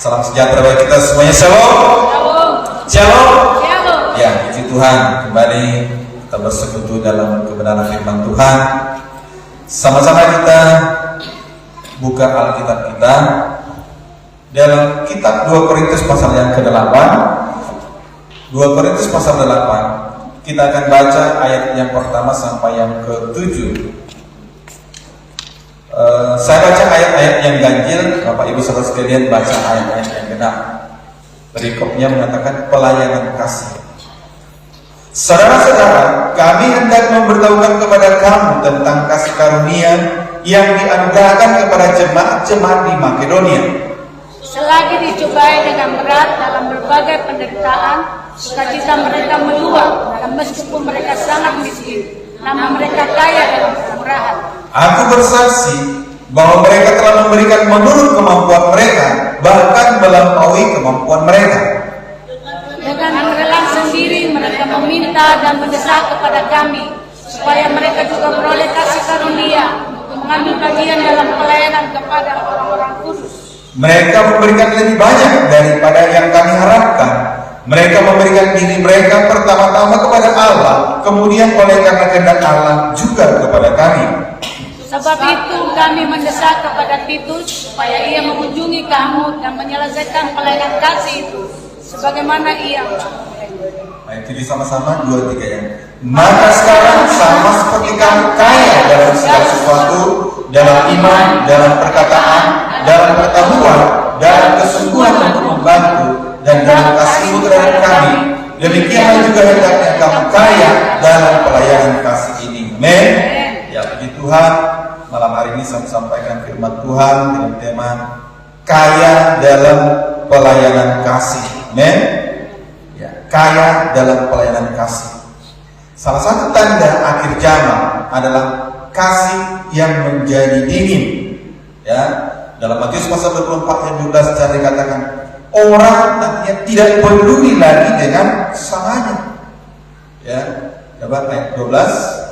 Salam sejahtera bagi kita semuanya. Shalom. Shalom. Ya, puji Tuhan, kembali kita bersekutu dalam kebenaran firman Tuhan. Sama-sama kita buka Alkitab kita dalam kitab 2 Korintus pasal yang ke-8. 2 Korintus pasal 8. Kita akan baca ayat yang pertama sampai yang ke-7. Saya baca ayat-ayat yang ganjil, Bapak Ibu Saudara sekalian baca ayat-ayat yang genap. Perikopnya mengatakan pelayanan kasih. Saudara-saudara, kami hendak memberitahukan kepada kamu tentang kasih karunia yang dianugerahkan kepada jemaat-jemaat di Makedonia. Selagi dicobai dengan berat dalam berbagai penderitaan, sukacita mereka meluap, dan meskipun mereka sangat miskin, nama mereka kaya dalam kemurahan. Aku bersaksi bahwa mereka telah memberikan menurut kemampuan mereka, bahkan melampaui kemampuan mereka. Dengan rela sendiri mereka meminta dan mendesak kepada kami supaya mereka juga beroleh kasih karunia untuk mengambil bagian dalam pelayanan kepada orang-orang kudus. Mereka memberikan lebih banyak daripada yang kami harapkan. Mereka memberikan diri mereka pertama-tama kepada Allah, kemudian oleh karena kehendak Allah juga kepada kami. Sebab itu kami mendesak kepada Titus supaya ia mengunjungi kamu dan menyelesaikan pelayanan kasih itu sebagaimana ia. Mari tulis sama-sama 2, 3 ya. Maka sekarang sama seperti kamu kaya dalam segala sesuatu, dalam iman, dalam perkataan, dalam pengetahuan, dalam kesungguhan untuk membantu, dan dalam kasihmu terhadap kami, demikianlah juga hendaknya kamu kaya dalam pelayanan kasih ini. Amin. Ya, puji Tuhan, malam hari ini saya sampaikan firman Tuhan dengan tema kaya dalam pelayanan kasih. Amin. Ya, kaya dalam pelayanan kasih. Salah satu tanda akhir zaman adalah kasih yang menjadi dingin. Ya, dalam Matius pasal 24 ayat 12 cara dikatakan orang nantinya tidak peduli lagi dengan sesamanya. Ya, dapat ayat 12.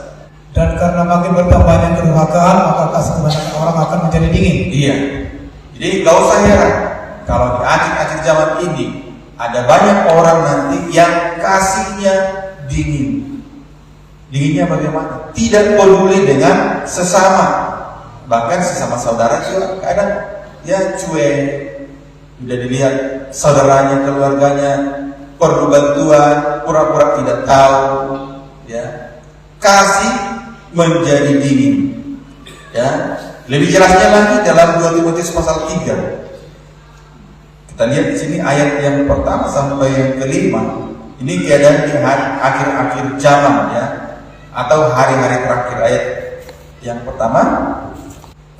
Dan karena makin bertambahnya kedurhakaan, maka kasih kebanyakan orang akan menjadi dingin. Iya. Jadi gak usah heran kalau di akhir-akhir zaman ini ada banyak orang nanti yang kasihnya dingin. Dinginnya bagaimana? Tidak peduli dengan sesama. Bahkan sesama saudara juga kadang ya cuek. Sudah dilihat saudaranya, keluarganya perlu bantuan, pura-pura tidak tahu. Ya, kasih menjadi dingin. Ya, lebih jelasnya lagi dalam 2 Timotius pasal 3. Kita lihat di sini ayat yang pertama sampai yang kelima. Ini keadaan di akhir-akhir zaman ya, atau hari-hari terakhir. Ayat yang pertama,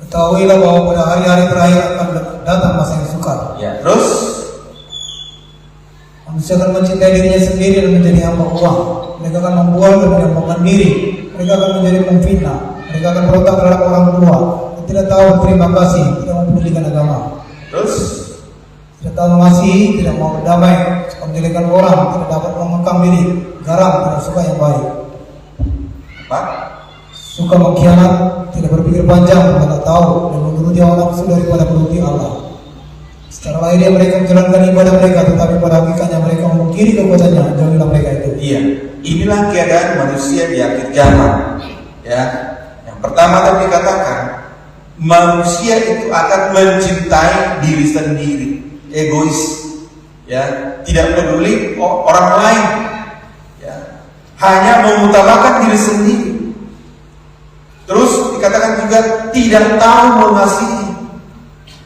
Ketahuilah bahwa pada hari-hari terakhir akan datang masa yang sukar. ya, terus Manusia akan mencintai dirinya sendiri dan menjadi hamba uang. Mereka akan membual dan menyampaikan diri. Mereka akan menjadi pemfitnah. Mereka akan berontak terhadap orang tua. Tidak tahu terima kasih, tidak mempedulikan agama. terus Tidak tahu mengasihi, tidak mau berdamai, suka menjelekan orang, tidak dapat mengekang diri, garam, tidak suka yang baik. apa? Suka mengkhianat, tidak berpikir panjang, tidak tahu, dan menuruti hawa nafsu daripada menuruti Allah. Secara lahiriah mereka menjalankan ibadah mereka, tetapi pada hakikatnya mereka memungkiri kekuatannya. Jauhilah mereka itu. Iya, inilah keadaan manusia di akhir zaman. Ya, yang pertama tadi dikatakan manusia itu akan mencintai diri sendiri, egois. Ya, tidak peduli orang lain. Ya, hanya mengutamakan diri sendiri. Terus dikatakan juga tidak tahu mengasihi.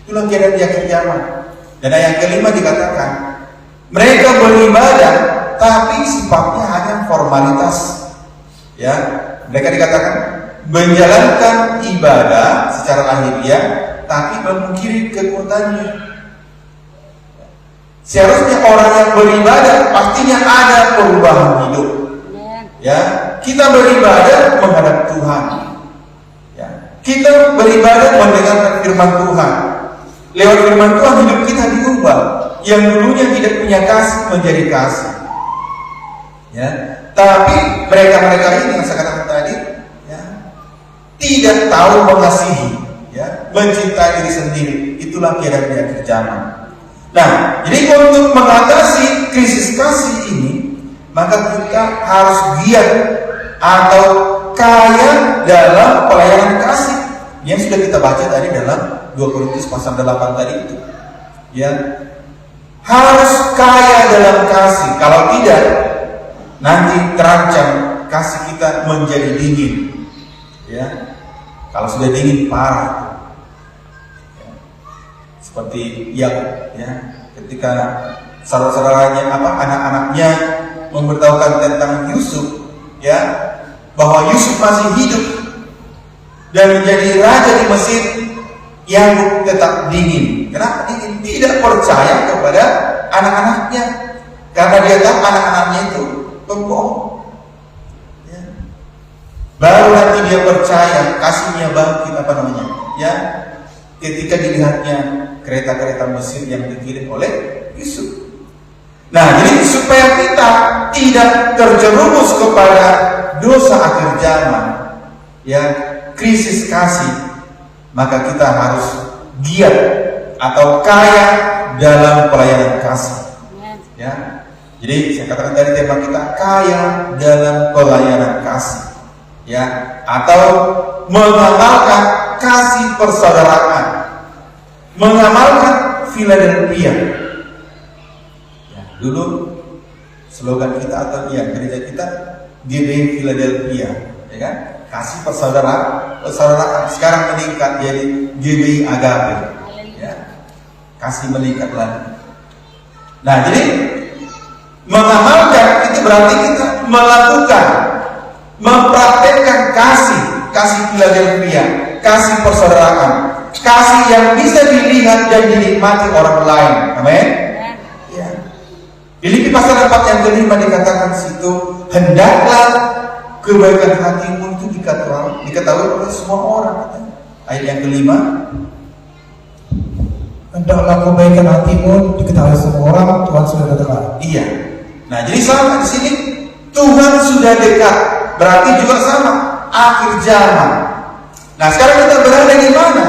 Itulah keadaan di akhir zaman. Dan yang kelima dikatakan mereka beribadah tapi sifatnya hanya formalitas. Ya, mereka dikatakan menjalankan ibadah secara lahiriah tapi memungkiri kekuatannya. Seharusnya orang yang beribadah pastinya ada perubahan hidup. Ya, kita beribadah menghadap Tuhan. Ya, kita beribadah mendengarkan firman Tuhan. Lewat firman Tuhan hidup kita diubah. Yang dulunya tidak punya kasih menjadi kasih. Ya, tapi mereka-mereka ini yang saya katakan tadi, ya, tidak tahu mengasihi, ya, mencintai diri sendiri. Itulah keadaan di akhir zaman. Nah, jadi untuk mengatasi krisis kasih ini, maka kita harus giat atau kaya dalam pelayanan kasih yang sudah kita baca tadi dalam 2 Korintus pasal 8 tadi itu. Ya, harus kaya dalam kasih. Kalau tidak, nanti terancam kasih kita menjadi dingin. Ya, kalau sudah dingin parah. Seperti Yakub, ya, ketika saudara-saudaranya anak-anaknya memberitahukan tentang Yusuf, ya, bahwa Yusuf masih hidup dan menjadi raja di Mesir, Yakub tetap dingin. Kenapa dingin? Tidak percaya kepada anak-anaknya, karena dia tahu anak-anaknya itu pembohong. Ya. Baru nanti dia percaya, kasihnya bangkit ya, ketika dilihatnya kereta-kereta Mesir yang dikirim oleh Yusuf. Nah, jadi supaya kita tidak terjerumus kepada dosa akhir zaman, ya, krisis kasih, maka kita harus giat atau kaya dalam pelayanan kasih. Ya, jadi saya katakan tadi tema kita kaya dalam pelayanan kasih, ya, atau mengamalkan kasih persaudaraan, mengamalkan Philadelphia. Ya, dulu slogan kita atau gereja kita GBI Philadelphia, ya kan? Kasih persaudaraan. Sekarang meningkat jadi GBI Agape. Ya, kasih meningkat lagi. Nah, jadi mengamalkan itu berarti kita melakukan, mempraktekkan kasih Philadelphia, kasih persaudaraan, kasih yang bisa dilihat dan dinikmati orang lain. Amin. Ya. Filipi pasal 4 yang kelima dikatakan situ, hendaklah kebaikan hatimu itu diketahui oleh semua orang. Ayat yang kelima, hendaklah kebaikan hatimu diketahui semua orang, Tuhan sudah dekat. Iya. Nah, jadi sama di sini, Tuhan sudah dekat, berarti juga sama akhir zaman. Nah, sekarang kita berada di mana?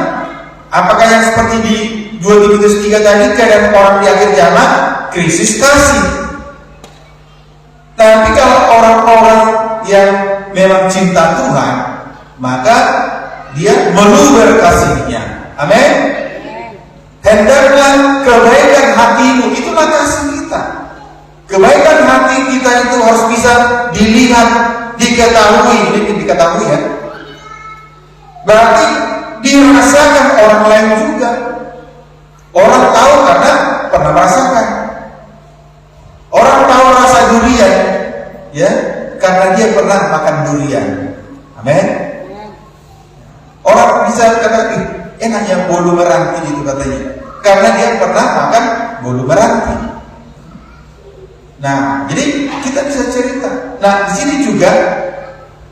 Apakah yang seperti di 2 Timotius 3 tadi, keadaan orang di akhir zaman krisis kasih? Tapi kalau orang-orang yang memang cinta Tuhan, maka dia meluber kasihnya. Amin. Hendaklah kebaikan hatimu, itulah kasih kita. Kebaikan hati kita itu harus bisa dilihat, diketahui ya. Berarti dirasakan orang lain juga. Orang tahu karena pernah merasakan. Orang tahu rasa durian, ya, karena dia pernah makan durian. Amin. Orang bisa kata, enaknya bolu meranti itu katanya, karena dia pernah makan bolu meranti. Nah, jadi kita bisa cerita. Nah, di sini juga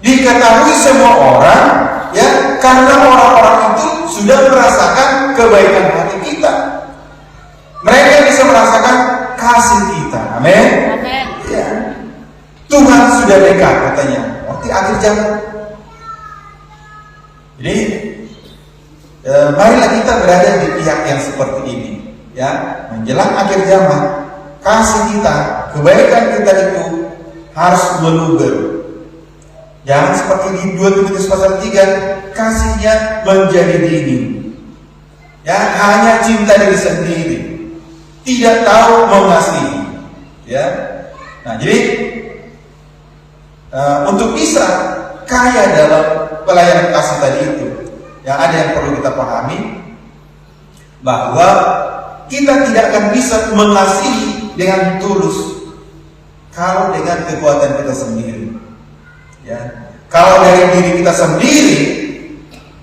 diketahui semua orang, ya, karena orang-orang itu sudah merasakan kebaikan hati kita. Mereka bisa merasakan kasih kita. Amin. Amin. Ya. Tuhan sudah dekat katanya. Berarti akhir zaman. Jadi marilah kita berada di pihak yang seperti ini, ya, menjelang akhir zaman. Kasih kita, kebaikan kita itu harus meluber. Jangan seperti di 2 Timotius pasal 3, kasihnya menjadi dingin. Ya, hanya cinta diri sendiri, tidak tahu mengasihi. Ya. Nah, jadi untuk bisa kaya dalam pelayanan kasih tadi itu, ya, ada yang perlu kita pahami, bahwa kita tidak akan bisa mengasihi dengan tulus kalau dengan kekuatan kita sendiri. Ya, kalau dari diri kita sendiri,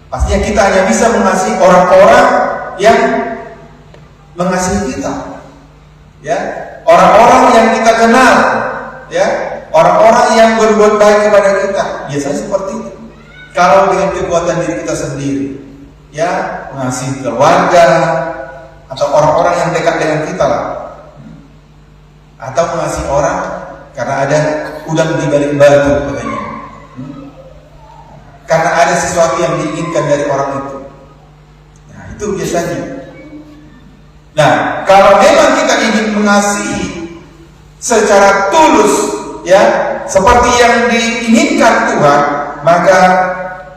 pastinya kita hanya bisa mengasihi orang-orang yang mengasihi kita. Ya, orang-orang yang kita kenal, ya, orang-orang yang berbuat baik kepada kita. Biasanya seperti itu. Kalau dengan kekuatan diri kita sendiri, ya, mengasihi keluarga atau orang-orang yang dekat dengan kita lah, atau mengasihi orang karena ada udang di balik batu katanya, karena ada sesuatu yang diinginkan dari orang itu. Nah, itu biasanya. Nah, kalau memang mengasihi secara tulus, ya, seperti yang diinginkan Tuhan, maka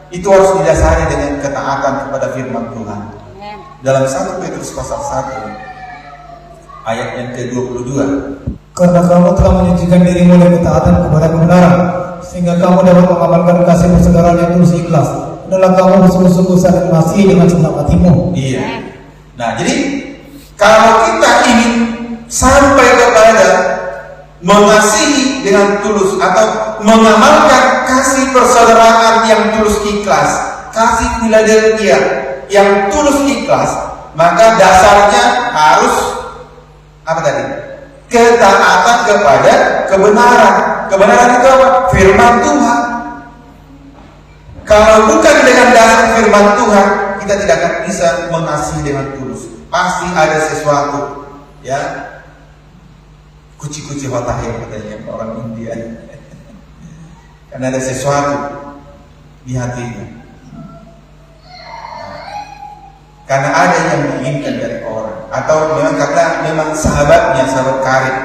itu harus didasari dengan ketaatan kepada firman Tuhan. Dalam 1 Petrus pasal 1 ayat yang ke-22, Karena kamu telah menyucikan dirimu dengan ketaatan kepada kebenaran, sehingga kamu dapat mengamalkan kasih persaudaraan yang tulus ikhlas. Adalah kamu bersungguh-sungguh saling mengasihi dengan segenap hatimu. iya. Nah, jadi kalau kita ingin sampai kepada mengasihi dengan tulus atau mengamalkan kasih persaudaraan yang tulus ikhlas, kasih Philadelphia yang tulus ikhlas, maka dasarnya harus apa tadi? Ketaatan kepada kebenaran. Kebenaran itu apa? Firman Tuhan. Kalau bukan dengan dasar firman Tuhan, kita tidak akan bisa mengasihi dengan tulus. Pasti ada sesuatu, ya. Kuci-kuci hotahir katanya orang India. Karena ada sesuatu di hatinya. Karena ada yang diinginkan dari orang, atau memang karena memang sahabatnya, sahabat karib,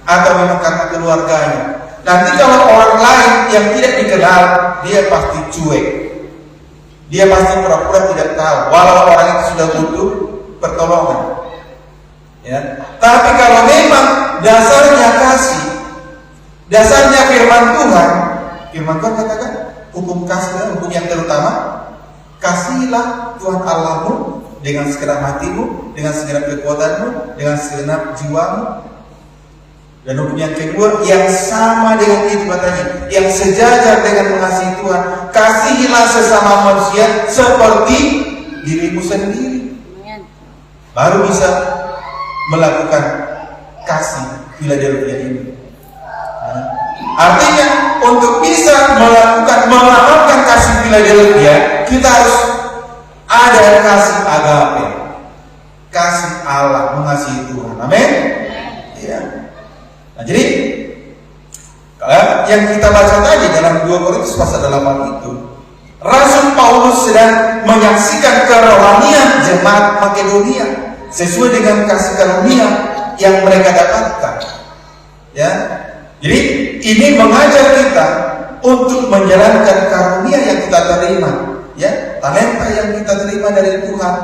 atau memang karena keluarganya. Nanti kalau orang lain yang tidak dikenal, dia pasti cuek. Dia pasti pura-pura tidak tahu, walau orang itu sudah butuh pertolongan. Ya. Tapi kalau memang dasarnya kasih, dasarnya firman Tuhan katakan, hukum kasih adalah hukum yang terutama. Kasihilah Tuhan Allahmu dengan segenap hatimu, dengan segenap kekuatanmu, dengan segenap jiwamu. Dan hukum yang kedua yang sama dengan itu katanya, yang sejajar dengan mengasihi Tuhan, kasihilah sesama manusia seperti dirimu sendiri. Baru bisa melakukan kasih Philadelphia ini. Artinya untuk bisa mengamalkan kasih Philadelphia, kita harus ada kasih agape, kasih Allah, mengasihi Tuhan. Amin. Ya. Nah, jadi yang kita baca tadi dalam 2 Korintus pasal 8 itu, Rasul Paulus sedang menyaksikan kerohanian jemaat Makedonia sesuai dengan kasih karunia yang mereka dapatkan. Ya. Jadi ini mengajar kita untuk menjalankan karunia yang kita terima, ya, talenta yang kita terima dari Tuhan,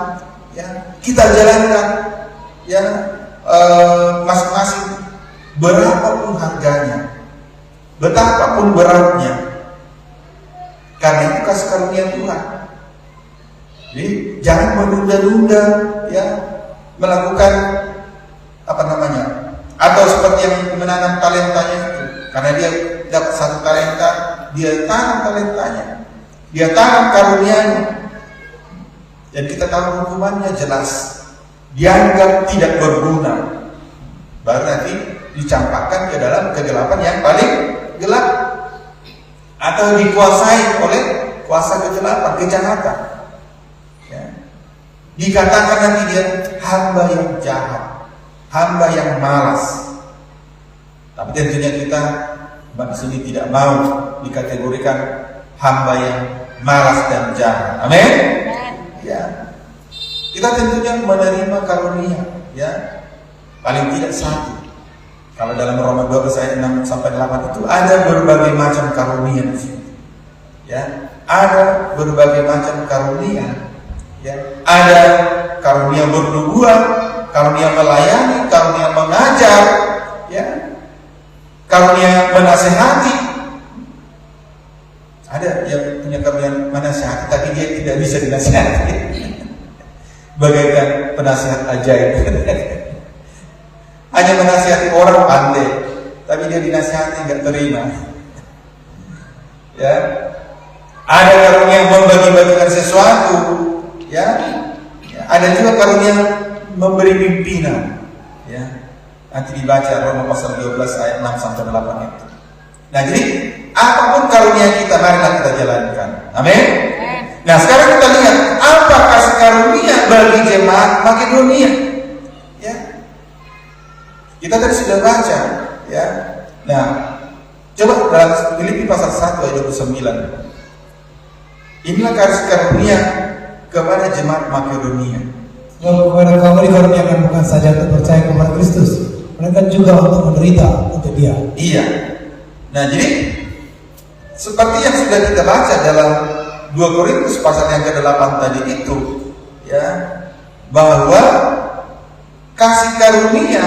ya, kita jalankan, ya, masing-masing berapapun harganya, betapapun beratnya, karena itu kasih karunia Tuhan. Jadi jangan menunda-nunda, ya, melakukan apa namanya, atau seperti yang menanam talentanya itu, karena dia dapat 1 talenta, dia tanam talentanya, dia tanam karunianya, dan kita tahu hukumannya jelas, dianggap tidak berguna, baru nanti dicampakkan ke dalam kegelapan yang paling gelap, atau dikuasai oleh kuasa kegelapan, kejahatan. Ya. Dikatakan nanti dia hamba yang jahat, hamba yang malas. Tapi tentunya kita di sini tidak mau dikategorikan hamba yang malas dan jahat. Amin. Ya. Kita tentunya menerima karunia, ya. Paling tidak 1. Kalau dalam Roma 12 ayat 6 sampai 8 itu ada berbagai macam karunia di sini. Ya, ada berbagai macam karunia. Ya, ada karunia bernubuat, karunia melayani, karunia mengajar, ya, karunia menasehati. Ada yang punya karunia menasehati, tapi dia tidak bisa dinasehati. Bagaikan penasehat ajaib. Hanya menasihati orang pandai, tapi dia dinasihati nggak terima. Ya, ada karunia membagi-bagikan sesuatu, ya. Ada juga karunia memberi pimpinan, ya. Nanti dibaca Roma pasal 12 ayat 6 sampai 8 itu. Nah, jadi apapun karunia kita, marilah kita jalankan. Amin. Nah, sekarang kita lihat apa kasih karunia bagi jemaat Makedonia. Kita tadi sudah baca, ya. Nah, coba dalam Filipi pasal 1 ayat 29. Inilah kasih karunia kepada jemaat Makedonia. Kepada kamu dikaruniakan bukan saja untuk percaya kepada Kristus, mereka juga untuk menderita untuk Dia. Iya. Nah, jadi seperti yang sudah kita baca dalam 2 Korintus pasal yang ke-8 tadi itu, ya, bahwa kasih karunia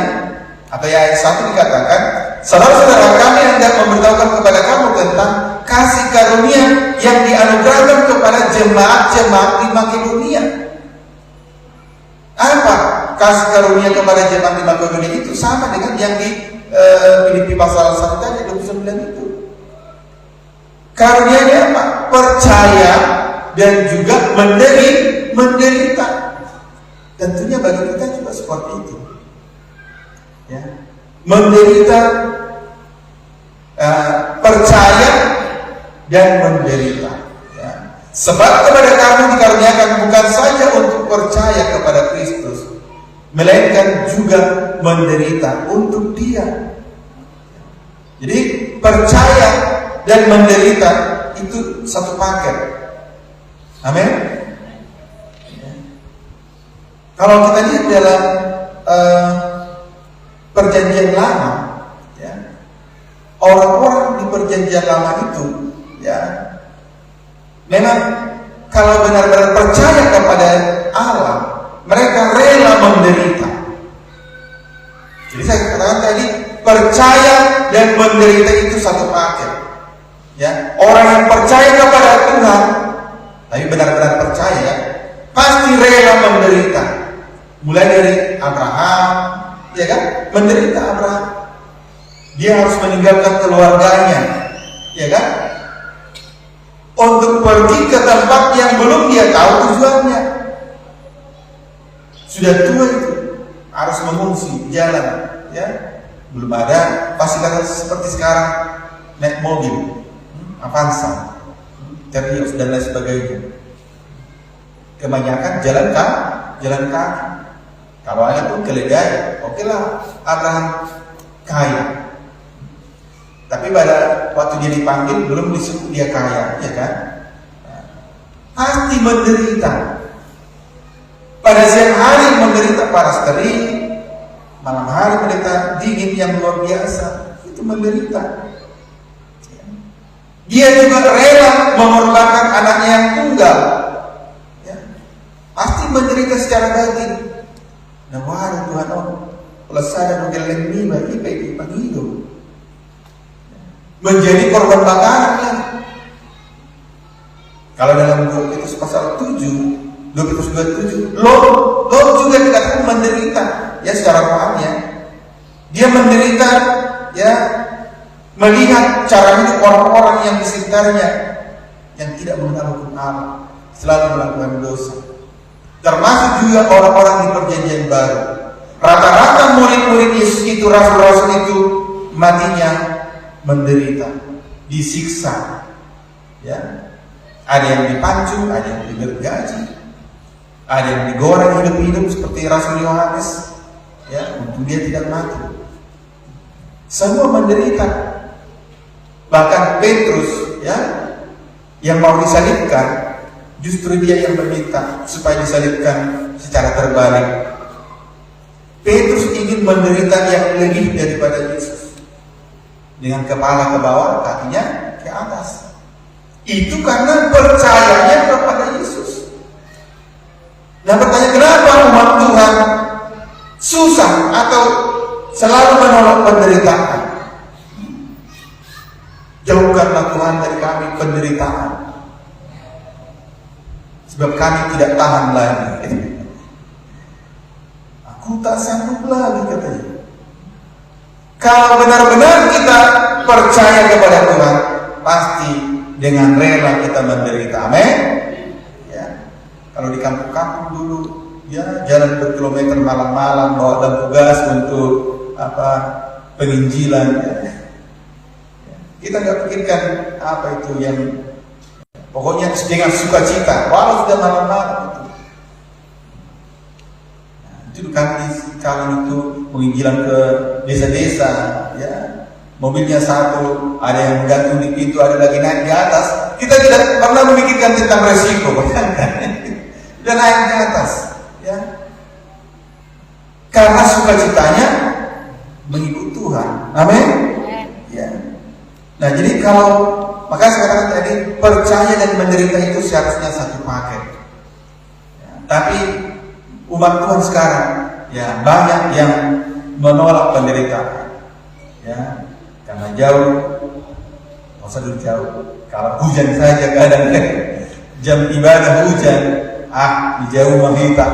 atau ayat 1 dikatakan, saudara-saudara, kami hendak memberitahukan kepada kamu tentang kasih karunia yang dianugerahkan kepada jemaat-jemaat di Makedonia. Apa kasih karunia kepada jemaat di Makedonia itu? Sama dengan yang di Filipi pasal 1 tadi 29 itu. Karunia apa? Percaya dan juga menderita. Tentunya bagi kita juga seperti itu. Ya. Menderita, percaya dan menderita. Ya. Sebab kepada kamu dikaruniakan bukan saja untuk percaya kepada Kristus, melainkan juga menderita untuk Dia. Jadi percaya dan menderita itu satu paket. Amin. Kalau kita lihat dalam perjanjian lama, ya, orang-orang di perjanjian lama itu, ya, memang kalau benar-benar percaya kepada Allah, mereka rela menderita. Jadi saya katakan tadi, percaya dan menderita itu satu paket. Ya, orang yang percaya kepada Tuhan, tapi benar-benar percaya, pasti rela menderita. Mulai dari Abraham, ya kan, menderita Abraham. Dia harus meninggalkan keluarganya, ya kan, untuk pergi ke tempat yang belum dia tahu tujuannya. Sudah tua itu, harus mengungsi jalan, ya, belum ada fasilitas seperti sekarang, naik mobil, Avanza, Terios dan lain sebagainya. Kebanyakan jalan kaki. Kalau ada pun keledai, oke lah, Abraham kaya. Tapi pada waktu dia dipanggil belum disebut dia kaya, ya kan? Pasti menderita. Pada siang hari menderita panas terik, malam hari menderita dingin yang luar biasa, itu menderita. Dia juga rela mengorbankan anaknya yang tunggal, ya. Pasti menderita secara batin. Nah, wah Tuhan, kalau saya menggeleng ini bagi hidup, menjadi korban bakaran lah. Kalau dalam 2 Petrus pasal 7, 2 Petrus 27, lo juga dikatakan menderita, ya, secara rohani, ya. Dia menderita, ya, melihat cara hidup orang-orang yang di sekitarnya yang tidak mengenal hukum Allah, selalu melakukan dosa. Termasuk juga orang-orang di perjanjian baru. Rata-rata murid-murid Yesus itu, rasul-rasul itu, matinya menderita, disiksa, ya. Ada yang dipancung, ada yang digergaji, ada yang digoreng hidup-hidup seperti Rasul Yohanes, ya, untuk dia tidak mati. Semua menderita. Bahkan Petrus, ya, yang mau disalibkan, justru dia yang meminta supaya disalibkan secara terbalik. Petrus ingin menderita yang lebih daripada Yesus, dengan kepala ke bawah, kakinya ke atas. Itu karena percayanya kepada Yesus. Nah, bertanya, kenapa umat Tuhan susah atau selalu menolak penderitaan? Jauhkanlah Tuhan dari kami penderitaan, sebab kami tidak tahan lagi. Aku tak sanggup lagi, katanya. Kalau benar-benar kita percaya kepada Tuhan, pasti dengan rela kita menderita. Amin. Ya. Kalau di kampung-kampung dulu, ya, jalan berkilometer malam-malam bawa lampu gas untuk penginjilan. Ya. Kita nggak pikirkan apa itu yang, pokoknya dengan sukacita, walau sudah malam-malam itu. Nah, itu kami kali itu penginjilan ke desa-desa, ya. Mobilnya satu, ada yang menggantung di pintu, ada lagi naik di atas. Kita tidak pernah memikirkan tentang resiko, kan? Dan naik di atas, ya. Karena sukacitanya Nah, jadi maka sekarang tadi percaya dan menderita itu seharusnya satu paket. Ya, tapi umat Tuhan sekarang ya banyak yang menolak penderitaan. Ya, karena jauh, masa dulu jauh. Kalau hujan saja kadang jam ibadah hujan, jauh menghita.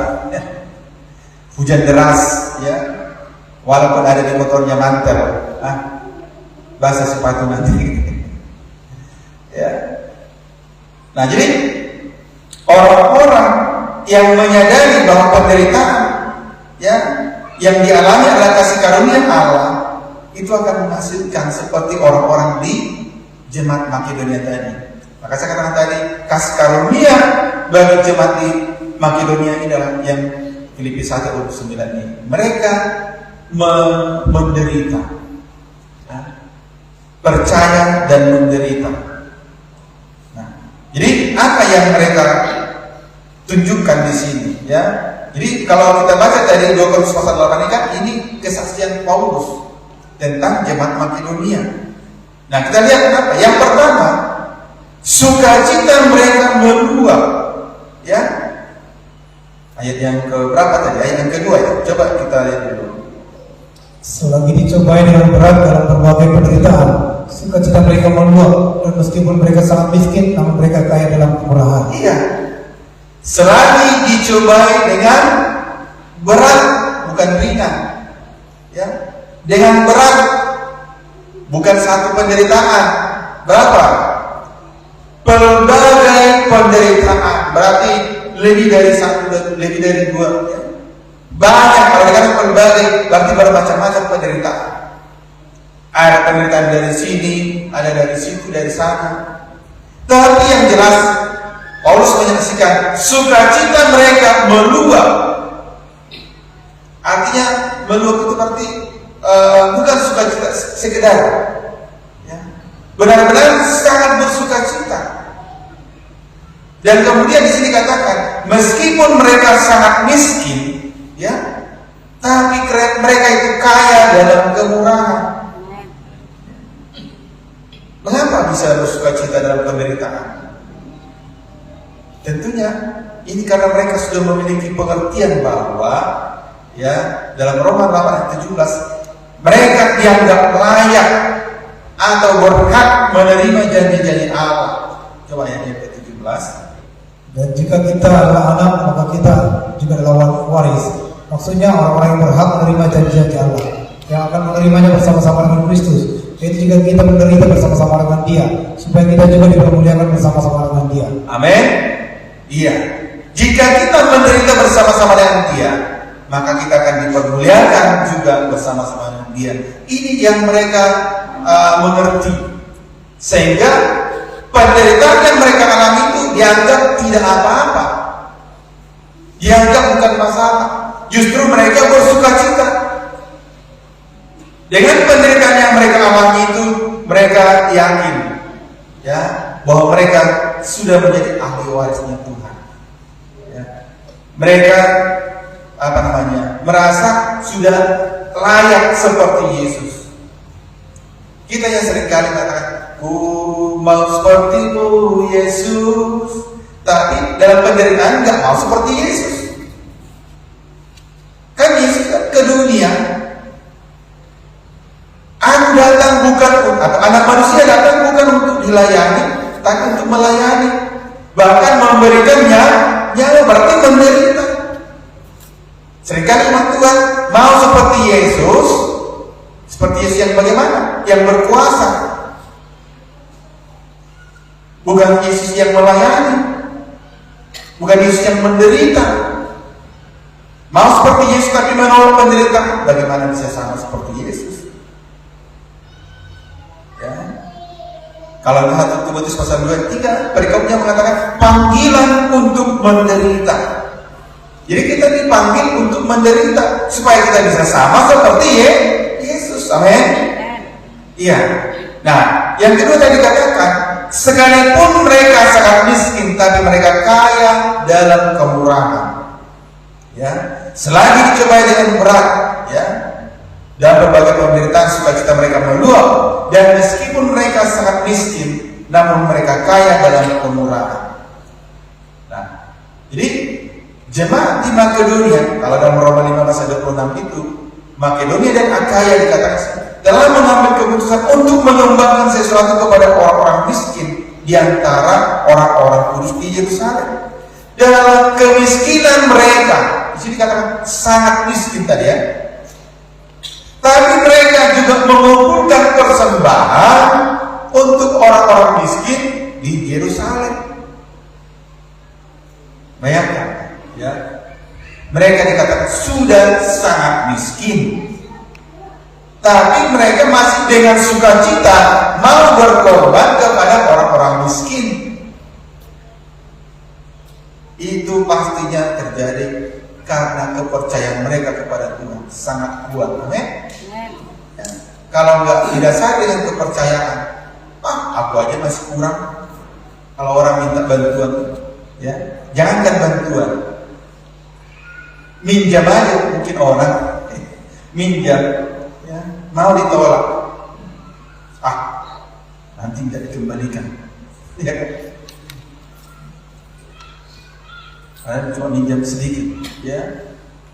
Hujan deras, ya. Walaupun ada di motornya mantel, basah sepatu nanti. Ya. Nah, jadi orang-orang yang menyadari bahwa penderitaan, ya, yang dialami adalah kasih karunia Allah, itu akan menghasilkan seperti orang-orang di jemaat Makedonia tadi. Maka saya katakan tadi, kasih karunia bagi jemaat di Makedonia ini adalah yang Filipi 1:29 ini. Mereka menderita, ya, percaya dan menderita. Nah, jadi apa yang mereka tunjukkan di sini, ya? Jadi kalau kita baca dari 2 Korintus pasal 8 ini kan ini kesaksian Paulus tentang jemaat Makedonia. Nah, kita lihat kenapa? Yang pertama, sukacita mereka meluap, ya. Ayat yang keberapa tadi? Ayat yang kedua ya. Coba kita lihat dulu. Selagi dicobai dengan berat dalam berbagai penderitaan, sukacita mereka meluap, dan meskipun mereka sangat miskin, namun mereka kaya dalam kemurahan. Iya. Selagi dicobai dengan berat, bukan ringan, ya. Dengan berat, bukan satu penderitaan. Berapa? Pelbagai penderitaan. Berarti lebih dari satu, lebih dari dua, ya. Banyak, kalau dikatakan pelbagai, berarti bermacam-macam penderitaan. Ada penderitaan dari sini, ada dari situ, dari sana. Tapi yang jelas, Paulus menyaksikan sukacita mereka meluap. Artinya meluap itu berarti bukan sukacita sekedar, ya. Benar-benar sangat bersukacita. Dan kemudian di sini dikatakan, meskipun mereka sangat miskin, ya, tapi mereka itu kaya dalam kemurahan. Mengapa bisa bersukacita dalam penderitaan? Tentunya ini karena mereka sudah memiliki pengertian bahwa, ya, dalam Roma 8:17 mereka dianggap layak atau berhak menerima janji-janji Allah. Coba ayat yang ke-17. Dan jika kita adalah anak, maka kita juga adalah waris. Maksudnya orang-orang yang berhak menerima janji-janji Allah, yang akan menerimanya bersama-sama dengan Kristus. Yaitu jika kita menderita bersama-sama dengan Dia, supaya kita juga dipermuliakan bersama-sama dengan Dia. Amin. Iya. Jika kita menderita bersama-sama dengan Dia, maka kita akan dipermuliakan juga bersama-sama dengan Dia. Ini yang mereka mengerti, sehingga penderitaan yang mereka alami itu dianggap tidak apa-apa, dianggap bukan masalah. Justru mereka bersukacita dengan penderitaan yang mereka alami itu. Mereka yakin, ya, bahwa mereka sudah menjadi ahli warisnya Tuhan, ya. Mereka merasa sudah layak seperti Yesus. Kita yang seringkali katakan, ku mau sepertimu Yesus, tapi dalam penderitaan nggak mau seperti Yesus. Kan Yesus ke dunia, aku datang bukan, atau anak manusia datang bukan untuk dilayani, tapi untuk melayani, bahkan memberikan nyawa, berarti menderita. Seringkali umat Tuhan mau seperti Yesus yang bagaimana? Yang berkuasa. Bukan Yesus yang melayani, bukan Yesus yang menderita. Mau seperti Yesus tapi menolak penderitaan. Bagaimana bisa sama seperti Yesus? Ya. Kalau 1 Timotius pasal 2:3, perikopnya mengatakan panggilan untuk menderita. Jadi kita dipanggil untuk menderita supaya kita bisa sama seperti Yesus. Amin. Iya. Nah, yang kedua tadi dikatakan, sekalipun mereka sangat miskin, tapi mereka kaya dalam kemurahan. Ya, selagi dicobai dengan berat, ya, dan berbagai penderitaan sukacita mereka meluap, dan meskipun mereka sangat miskin, namun mereka kaya dalam kemurahan. Nah, jadi jemaat di Makedonia, kalau dalam Roma 15:26 itu, Makedonia dan Akaya dikatakan telah mengambil keputusan untuk menyumbangkan sesuatu kepada orang-orang miskin di antara orang-orang kudus di Yerusalem. Dalam kemiskinan mereka, di sini dikatakan sangat miskin tadi ya. Tapi mereka juga mengumpulkan persembahan untuk orang-orang miskin di Yerusalem. Bayangkan, ya. Mereka dikatakan sudah sangat miskin, tapi mereka masih dengan sukacita mau berkorban kepada orang-orang miskin. Itu pastinya terjadi karena kepercayaan mereka kepada Tuhan sangat kuat. Amin. Ya. Kalau nggak didasari dengan kepercayaan, aku aja masih kurang. Kalau orang minta bantuan, ya jangankan bantuan, minjam aja mungkin orang minjam, ya, mau ditolak, nanti nggak dikembalikan, ya kan? Kalian cuma minjam sedikit, ya,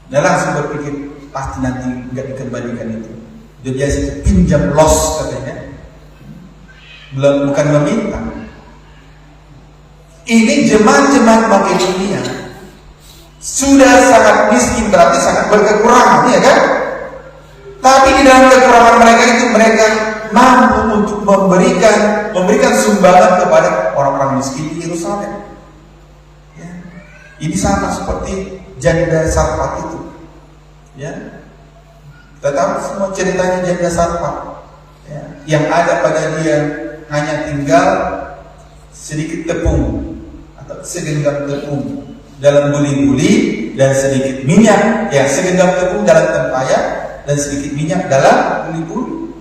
dan langsung berpikir pasti nanti nggak dikembalikan itu. Jadi biasa pinjam los katanya, bukan meminta. Ini jemaat-jemaat Makedonia sudah sangat miskin, berarti sangat berkekurangan, ya kan? Tapi di dalam kekurangan mereka itu mereka mampu untuk memberikan sumbangan kepada orang-orang miskin di Yerusalem. Ini sama seperti janda Sarfat itu, ya. Kita tahu semua ceritanya janda Sarfat, ya. Yang ada pada dia hanya tinggal sedikit tepung atau segenggam tepung dalam buli-buli dan sedikit minyak, ya, segenggam tepung dalam tempayan dan sedikit minyak dalam buli-buli.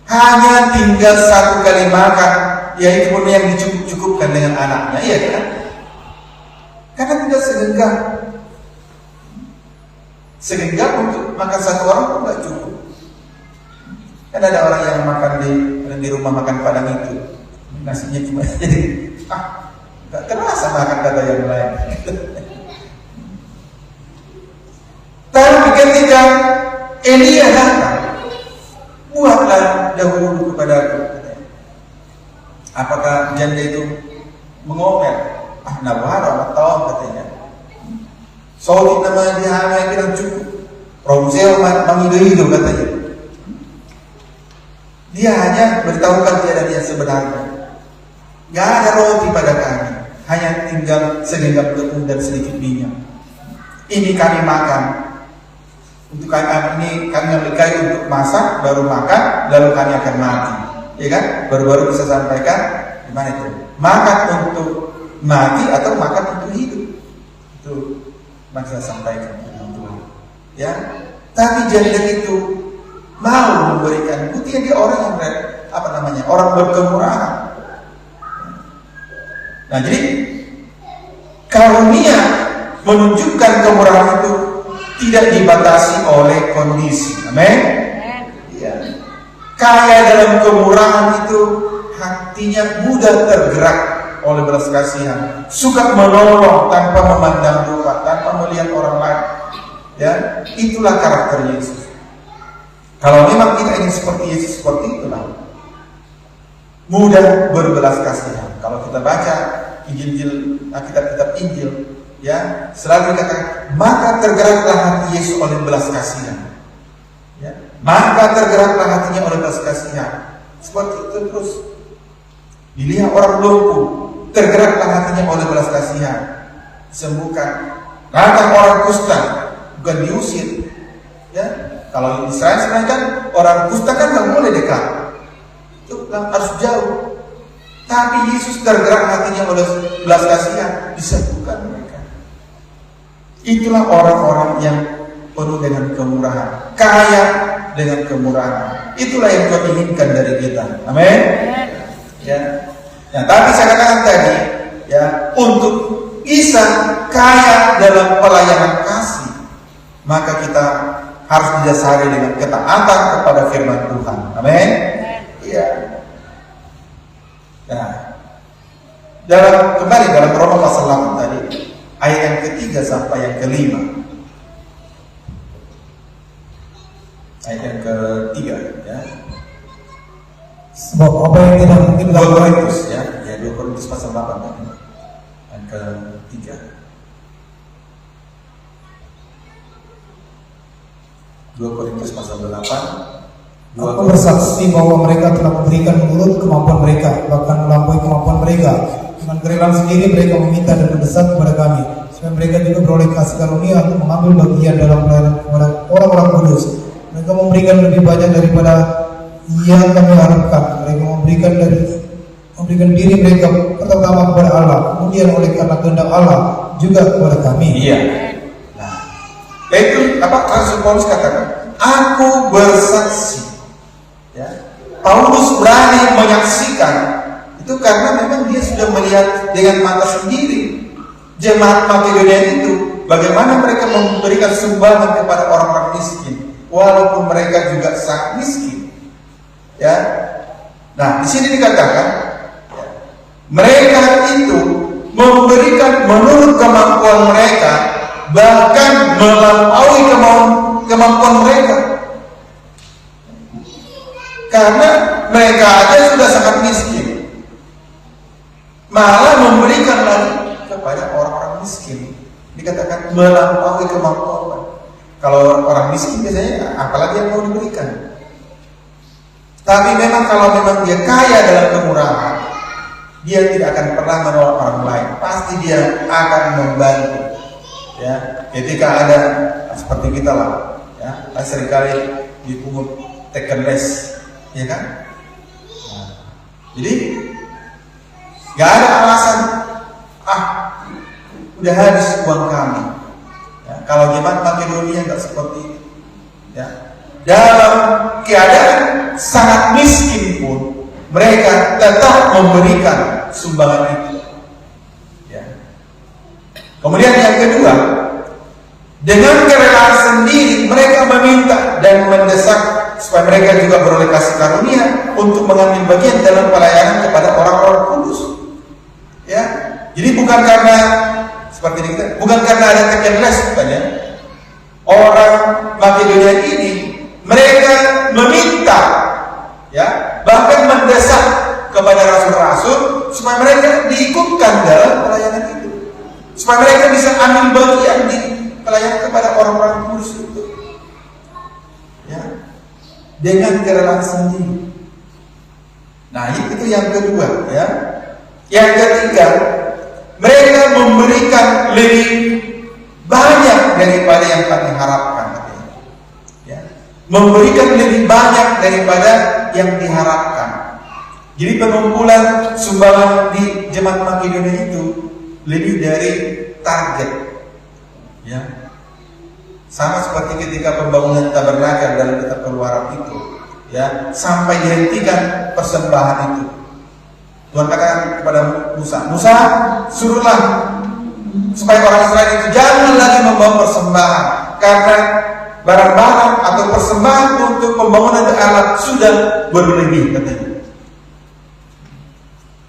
Hanya tinggal satu kali makan, yaitu pun yang dicukup-cukupkan dengan anaknya, iya kan? Karena tidak segenggam untuk makan satu orang pun nggak cukup. Kan ada orang yang makan di rumah makan Padang itu, nasinya cuma jadi nggak terasa makan kata yang lain. Tapi ketika Elia datang, buatlah dahulu kepadaku. Apakah janda itu mengomel? Nawara atau katanya Saudi nama dia hanya bilang cukup Romsel mangido katanya. Dia hanya beritahukan tiada dia sebenarnya. Gak ada roti pada kami, hanya tinggal segenggam tepung dan sedikit minyak. Ini kami makan. Untuk kami ambil kayu untuk masak, baru makan, lalu kami akan mati. Ya kan? Baru-baru bisa sampaikan gimana itu? Makan untuk mati atau makan untuk hidup. Itu maksud saya sampaikan dengan Tuhan. Ya, tapi janda itu mau memberikan. Buktinya dia orang yang orang berkemurahan. Nah, jadi karunia menunjukkan kemurahan itu tidak dibatasi oleh kondisi. Amin. Ya. Kaya dalam kemurahan itu hatinya mudah tergerak oleh belas kasihan, suka menolong tanpa memandang rupa, tanpa melihat orang lain. Ya, itulah karakter Yesus. Kalau memang kita ingin seperti Yesus, seperti itulah. Mudah berbelas kasihan. Kalau kita baca Injil, kitab-kitab Injil, ya, selalu dikatakan, maka tergeraklah hati Yesus oleh belas kasihan. Ya, maka tergeraklah hatinya oleh belas kasihan. Seperti itu terus. Dilihat orang lumpuh, tergeraklah hatinya oleh belas kasihan, sembuhkan. Datang orang kusta, bukan diusir. Ya, kalau di Israel sebenarnya kan orang kusta kan nggak boleh dekat, itu harus jauh. Tapi Yesus tergerak hatinya oleh belas kasihan, disembuhkan mereka. Itulah orang-orang yang penuh dengan kemurahan, kaya dengan kemurahan. Itulah yang Tuhan inginkan dari kita. Amin. Ya. Nah, tapi saya katakan tadi, ya, untuk bisa kaya dalam pelayanan kasih, maka kita harus didasari dengan ketaatan kepada firman Tuhan. Amin. Iya. Nah, kembali dalam Roma pasal 8 tadi, ayat yang ketiga sampai yang kelima. Ayat yang ketiga, ya. Sebab apa yang tidak mungkin 2 dilakukan Korintus, ya, 2 Korintus pasal 8 tadi. Yang ketiga. 2 Korintus pasal 8. Aku bersaksi bahwa mereka telah memberikan menurut kemampuan mereka, bahkan melampaui kemampuan mereka. Dengan kerelaan sendiri mereka meminta dan mendesak kepada kami, supaya mereka juga beroleh kasih karunia untuk mengambil bagian dalam pelayanan kepada orang-orang kudus. Mereka memberikan lebih banyak daripada yang kami harapkan. Mereka memberikan diri mereka pertama kepada Allah, kemudian oleh karena kehendak Allah juga kepada kami. Iya. Nah, itu apa Rasul Paulus katakan? Aku bersaksi. Ya. Paulus berani menyaksikan itu karena memang dia sudah melihat dengan mata sendiri jemaat Makedonia itu bagaimana mereka memberikan sumbangan kepada orang-orang miskin walaupun mereka juga sangat miskin. Ya. Nah, di sini dikatakan ya, mereka itu memberikan menurut kemampuan mereka, bahkan melampaui kemampuan mereka. Karena mereka aja sudah sangat miskin, malah memberikan lagi kepada orang-orang miskin. Dikatakan melampaui kemampuan. Kalau orang miskin biasanya apalagi yang mau diberikan. Tapi memang kalau memang dia kaya dalam kemurahan, dia tidak akan pernah menolak orang lain. Pasti dia akan membantu. Ya, ketika ada seperti kita lah, ya, seringkali dipungut taken less. Ya kan? Nah, jadi gak ada alasan udah habis uang kami. Ya, kalau jemaat Makedonia gak seperti itu, ya, dalam keadaan sangat miskin pun mereka tetap memberikan sumbangan itu. Ya. Kemudian yang kedua, dengan kerelaan sendiri mereka meminta dan mendesak supaya mereka juga beroleh kasih karunia untuk mengambil bagian dalam pelayanan kepada orang-orang kudus. Ya, jadi bukan karena seperti ini, bukan karena ada kecerdasan bukannya. Orang Makedonia ini mereka meminta, ya, bahkan mendesak kepada rasul-rasul supaya mereka diikutkan dalam pelayanan itu, supaya mereka bisa ambil bagian di pelayanan kepada orang-orang kudus itu. Ya. Dengan kerelaan sendiri. Nah, itu yang kedua, ya. Yang ketiga, mereka memberikan lebih banyak daripada yang kami harapkan. Ya. Memberikan lebih banyak daripada yang diharapkan. Jadi pengumpulan sumbangan di jemaat Makedonia itu lebih dari target. Ya. Sama seperti ketika pembangunan tabernakel dalam kitab Keluaran itu, ya, sampai dihentikan persembahan itu. Tuhan katakan kepada Musa, suruhlah supaya orang Israel itu jangan lagi membawa persembahan, karena barang-barang atau persembahan untuk pembangunan Allah sudah berlebih, katanya.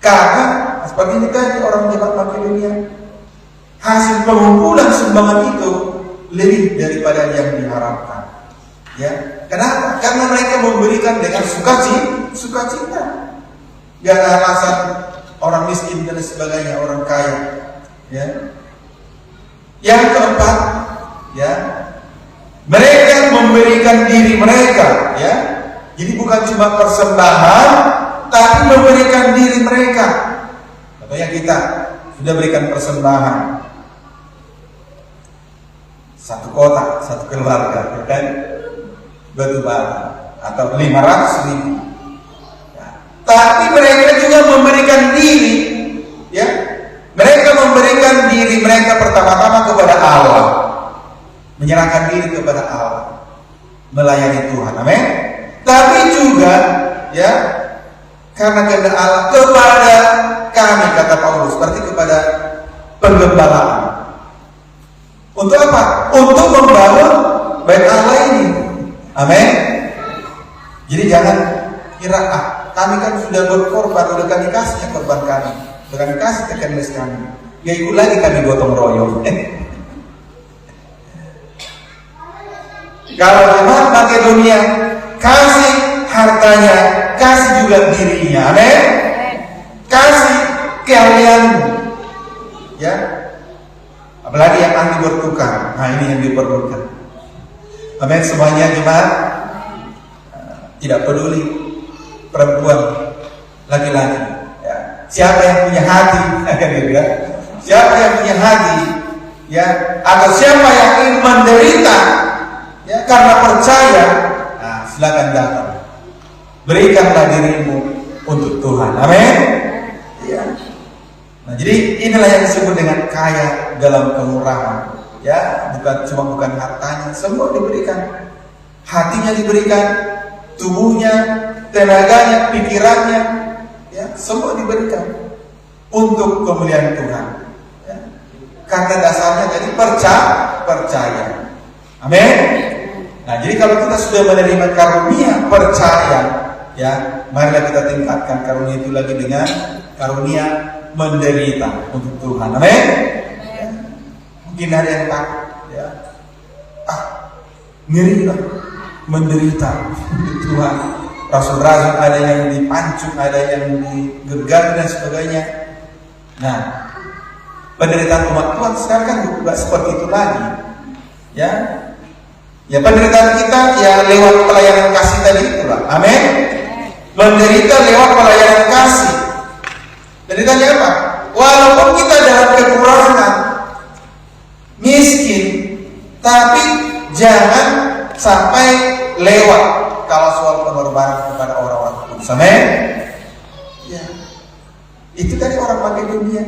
Karena seperti ini tadi orang jemaat Makedonia, hasil pengumpulan sumbangan itu lebih daripada yang diharapkan. Ya, kenapa? Karena mereka memberikan dengan sukacita. Gak ada alasan orang miskin dan sebagainya, orang kaya. Ya. Yang keempat, ya, mereka memberikan diri mereka. Ya, jadi bukan cuma persembahan, tapi memberikan diri mereka. Contohnya kita sudah berikan persembahan. Satu kota, satu keluarga, kan? Batu bara atau 500.000. Ya. Tapi mereka juga memberikan diri, ya. Mereka memberikan diri mereka pertama-tama kepada Allah, menyerahkan diri kepada Allah, melayani Tuhan. Amin. Tapi juga, ya, karena kehendak Allah kepada kami, kata Paulus, berarti kepada penggembalaan. Untuk apa? Untuk membangun bait Allah ini. Amin. Jadi jangan kira kami kan sudah berkorban, udah kami kasih korban kami, udah kami kasih tekan les kami, ya ikut lagi kami gotong royong. Kalau jemaat Makedonia kasih hartanya, kasih juga dirinya, amin. Kasih keahlianmu, ya. Apalagi yang anti bertukar, nah ini yang diperlukan. Amin. Semuanya jemaat, tidak peduli perempuan, laki-laki, ya. Siapa yang punya hati, ya. Siapa yang punya hati, ya, atau siapa yang ingin menderita, ya, karena percaya, nah, silakan datang. Berikanlah dirimu untuk Tuhan, amin. Ya. Nah, jadi inilah yang disebut dengan kaya dalam kemurahan, ya, bukan hartanya, semua diberikan, hatinya diberikan, tubuhnya, tenaganya, pikirannya, ya, semua diberikan untuk kemuliaan Tuhan, ya. Karena dasarnya tadi percaya, amin. Nah, jadi kalau kita sudah menerima karunia percaya, ya, marilah kita tingkatkan karunia itu lagi dengan karunia menderita untuk Tuhan, amin. Ya. Mungkin ada yang takut, ya, ngeri lah menderita untuk Tuhan. Rasul-rasul ada yang dipancung, ada yang digergaji dan sebagainya. Nah, penderitaan umat Tuhan sekarang kan juga seperti itu lagi, ya. Ya, penderitaan kita ya lewat pelayanan kasih tadi itulah, amin. Menderita lewat pelayanan kasih. Penderitanya apa? Walaupun kita dalam kekurangan, miskin, tapi jangan sampai lewat kalau soal pengorbanan kepada orang-orang kudus, amin. Ya, itu tadi orang Makedonia.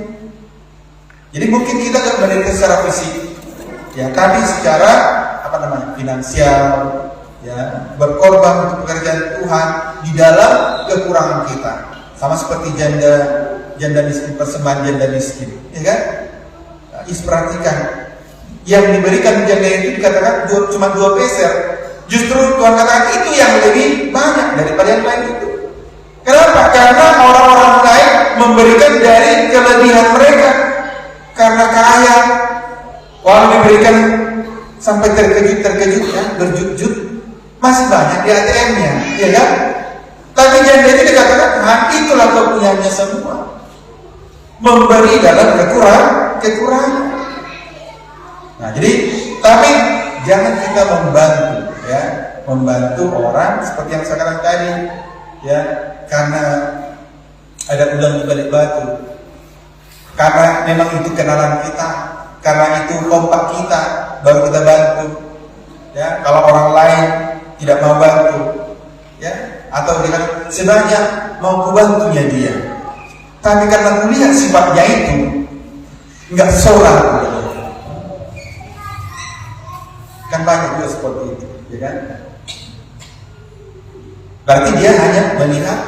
Jadi mungkin kita gak menderita secara fisik, ya, tapi secara finansial, ya, berkorban untuk pekerjaan Tuhan di dalam kekurangan kita, sama seperti janda miskin, persembahan janda miskin, ya kan? Nah, perhatikan yang diberikan janda itu dikatakan cuma 2 peser. Justru Tuhan katakan itu yang lebih banyak daripada yang lain itu. Kenapa? Karena orang-orang lain memberikan dari kelebihan mereka, karena kaya, walau diberikan sampai terkejut ya, berjut-jut, masih banyak di ATM-nya, ya kan? Tapi janda itu dikatakan, itulah kepunyaannya semua, memberi dalam kekurangan. Nah, jadi tapi jangan kita membantu orang seperti yang sekarang tadi, ya, karena ada udang di balik batu, karena memang itu kenalan kita, karena itu kompak kita, baru kita bantu, ya. Kalau orang lain tidak mau bantu, ya, atau dia sebenarnya mau kubantunya dia, tapi karena kulihat sifatnya itu nggak seorang, kan banyak juga seperti itu, ya kan? Berarti dia hanya melihat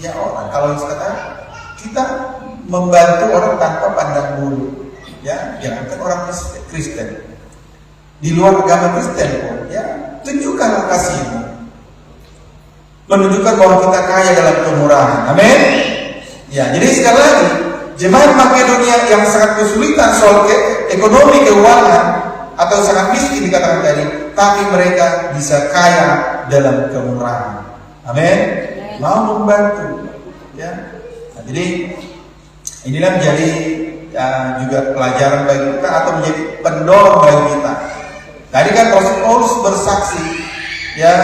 ya orang. Kalau kita membantu orang tanpa pandang bulu, ya, jangankan orang Kristen, di luar agama Kristen pun, ya, tunjukkanlah kasihmu, menunjukkan bahwa kita kaya dalam kemurahan, amin. Ya, jadi sekali lagi, jemaat Makedonia yang sangat kesulitan soal ekonomi, keuangan, atau sangat miskin dikatakan tadi, tapi mereka bisa kaya dalam kemurahan, amin. Mau membantu, ya. Nah, jadi inilah menjadi juga pelajaran bagi kita atau menjadi pendorong bagi kita. Tadi kan Rasul Paulus bersaksi, ya,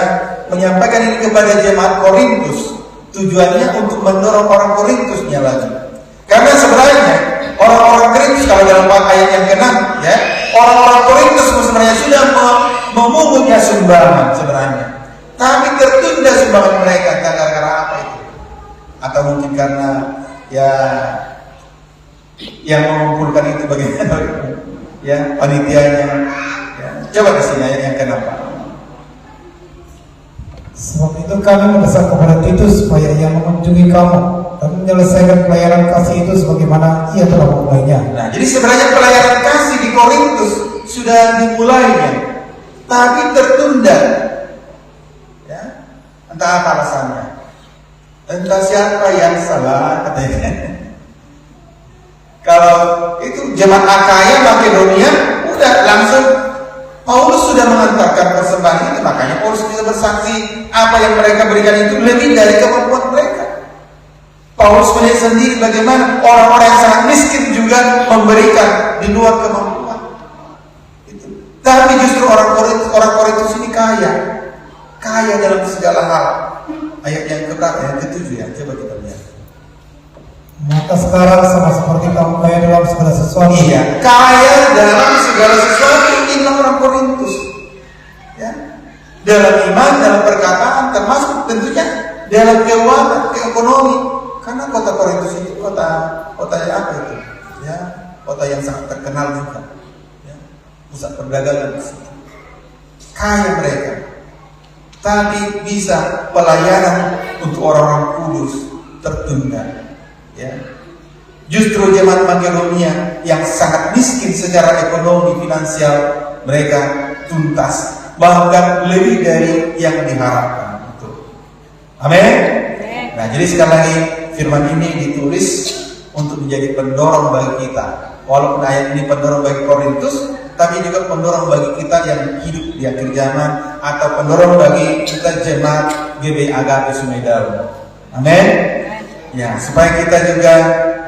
menyampaikan ini kepada jemaat Korintus, tujuannya untuk mendorong orang Korintusnya lagi. Karena sebenarnya orang-orang Korintus, kalau dalam ayat yang ke-6, ya, orang-orang Korintus sebenarnya sudah memungutnya sumbangan sebenarnya, tapi tertunda sumbangan mereka karena apa itu? Atau mungkin karena ya yang mengumpulkan itu bagaimana, ya, panitianya, ya. Coba di sini ayat yang ke-6. Sebab itu kami mendesak kepada Titus supaya ia mengunjungi kamu dan menyelesaikan pelayanan kasih itu sebagaimana ia telah memulainya. Nah, jadi sebenarnya pelayanan kasih di Korintus sudah dimulainya, tapi tertunda. Ya, entah apa alasannya. Entah siapa yang salah katanya. Kalau itu jemaat Akaya Makedonia, udah langsung Paulus sudah mengantarkan persembahan itu, makanya Paulus bisa bersaksi apa yang mereka berikan itu lebih dari kemampuan mereka. Paulus melihat sendiri bagaimana orang-orang yang sangat miskin juga memberikan di luar kemampuan. Itu. Tapi justru orang Korintus ini kaya dalam segala hal. Ayat yang keberapa? Yang ketujuh ya, coba kita lihat. Maka sekarang sama seperti kamu kaya dalam segala sesuatu. Iya, kaya dalam segala sesuatu. Inilah orang Korintus. Ya, dalam iman, dalam perkataan, termasuk tentunya dalam keuangan, ekonomi. Karena kota Korintus itu kota yang apa itu? Ya, kota yang sangat terkenal juga. Ya, pusat perdagangan di situ. Kaya mereka. Tapi bisa pelayanan untuk orang-orang kudus tertunda. Ya. Justru jemaat Makedonia yang sangat miskin secara ekonomi finansial, mereka tuntas, bahkan lebih dari yang diharapkan. Amin. Nah, jadi sekali lagi firman ini ditulis untuk menjadi pendorong bagi kita. Walaupun ayat ini pendorong bagi Korintus, tapi juga pendorong bagi kita yang hidup di akhir zaman, atau pendorong bagi kita jemaat GB Agape Sumedang. Amin. Ya, supaya kita juga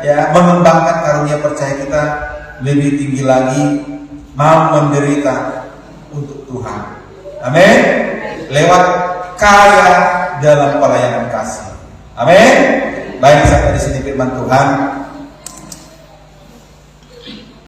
ya mengembangkan karunia percaya kita lebih tinggi lagi, mau menderita untuk Tuhan. Amin. Lewat kaya dalam pelayanan kasih. Amin. Baik, sampai di sini firman Tuhan.